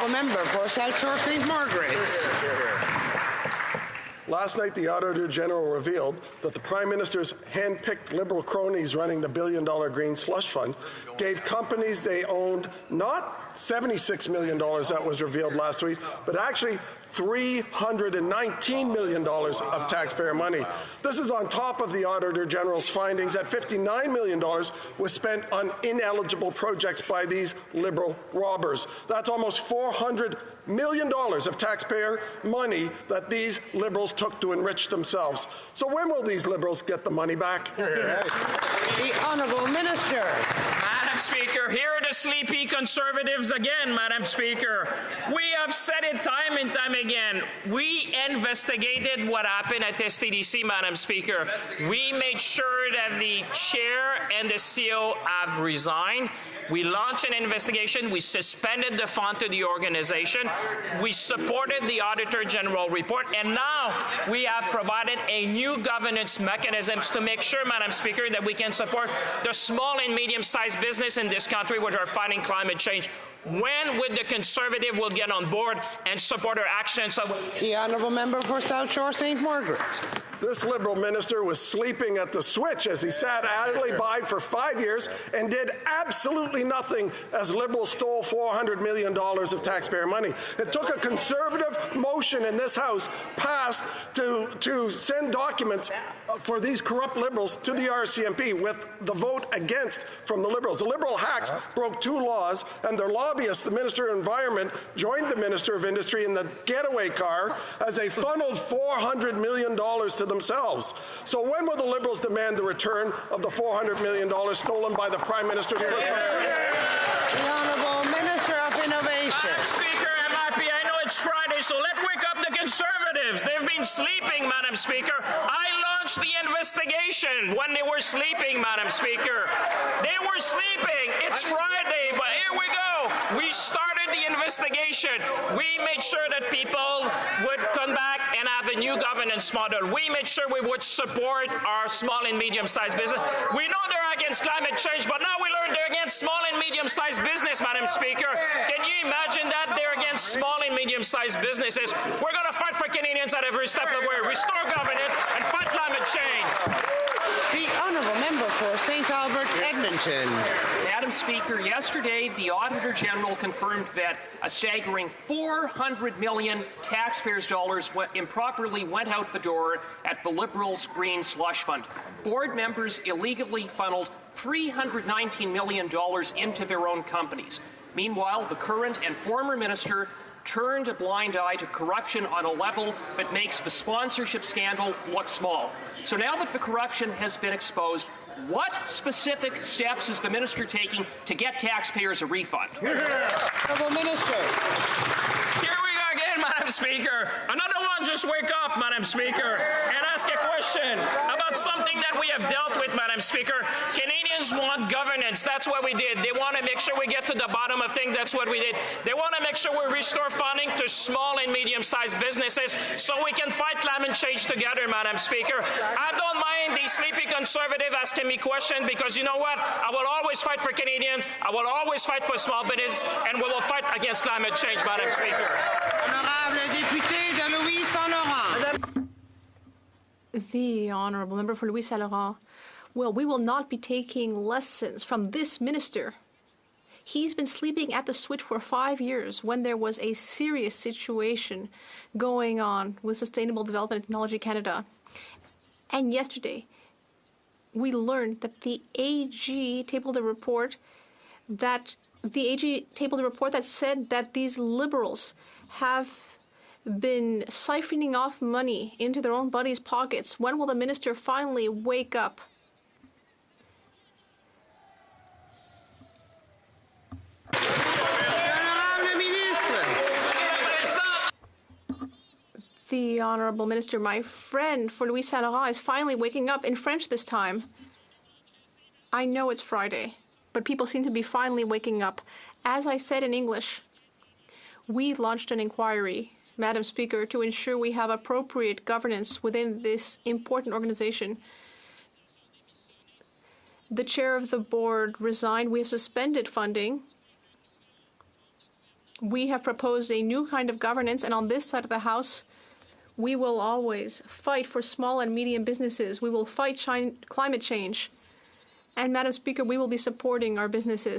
honourable member for South Shore St. Margaret's. Last night, the Auditor General revealed that the Prime Minister's hand-picked Liberal cronies running the billion-dollar green slush fund gave companies they owned not $76 million that was revealed last week, but actually $319 million of taxpayer money. This is on top of the Auditor General's findings that $59 million was spent on ineligible projects by these Liberal robbers. That's almost $400 million of taxpayer money that these Liberals took to enrich themselves. So when will these Liberals get the money back? The Honourable Minister. Madam Speaker, here are the sleepy Conservatives again, Madam Speaker. We have said it time and time again. We investigated what happened at STDC, Madam Speaker. We made sure that the chair and the CEO have resigned. We launched an investigation. We suspended the fund to the organization. We supported the Auditor General report. And now we have provided a new governance mechanisms to make sure, Madam Speaker, that we can support the small and medium-sized business in this country which are fighting climate change. When would the Conservative will get on board and support our actions? The honourable member for South Shore St. Margaret's. This Liberal minister was sleeping at the switch as he sat idly by for 5 years and did absolutely nothing as Liberals stole $400 million of taxpayer money. It took a Conservative motion in this House passed to send documents for these corrupt Liberals to the RCMP with the vote against from the Liberals. The Liberal hacks broke 2 laws, and their lobbyists, the Minister of Environment, joined the Minister of Industry in the getaway car as they funneled $400 million to themselves. So when will the Liberals demand the return of the $400 million stolen by the Prime Minister's personal The Honourable Minister of Innovation. Madam Speaker, I'm happy. I know it's Friday, so let's wake up the Conservatives. They've been sleeping, Madam Speaker. I launched the investigation when they were sleeping, Madam Speaker. They were sleeping. It's Friday, but here we go. We started the investigation. We made sure that people would come back and have a new governance model. We made sure we would support our small and medium-sized business. We know they're against climate change, but now we learn they're against small and medium-sized business, Madam Speaker. Can you imagine that? They're against small and medium-sized businesses. We're going to fight for Canadians at every step of the way, restore governance, and fight climate change. The honourable member for St. Albert, Edmonton. Madam Speaker, yesterday the Auditor General confirmed that a staggering $400 million taxpayers' dollars improperly went out the door at the Liberals' Green Slush Fund. Board members illegally funneled $319 million into their own companies. Meanwhile, the current and former minister turned a blind eye to corruption on a level that makes the sponsorship scandal look small. So now that the corruption has been exposed, what specific steps is the minister taking to get taxpayers a refund? Honourable Minister. Here we go again, Madam Speaker. Another one, just wake up, Madam Speaker, and ask a question about something that we have dealt with, Madam Speaker. Canadians want governance. That's what we did. They want to make sure we get to the bottom of things. That's what we did. They want to make sure we restore funding to small and medium-sized businesses so we can fight climate change together, Madam Speaker. I don't mind the sleepy Conservative asking me questions because you know what? I will always fight for Canadians. I will always fight for small business, and we will fight against climate change, Madam Speaker. Honourable député de Louis Saint-Laurent. The honourable member for Louis Saint-Laurent. Well, we will not be taking lessons from this minister. He's been sleeping at the switch for 5 years when there was a serious situation going on with Sustainable Development and Technology Canada. And yesterday, we learned that the AG tabled a report that said that these Liberals have been siphoning off money into their own buddies' pockets. When will the minister finally wake up? The Honourable Minister, my friend for Louis Saint-Laurent, is finally waking up in French this time. I know it's Friday, but people seem to be finally waking up. As I said in English, we launched an inquiry, Madam Speaker, to ensure we have appropriate governance within this important organization. The chair of the board resigned. We have suspended funding. We have proposed a new kind of governance, and on this side of the House, we will always fight for small and medium businesses. We will fight climate change. And, Madam Speaker, we will be supporting our businesses.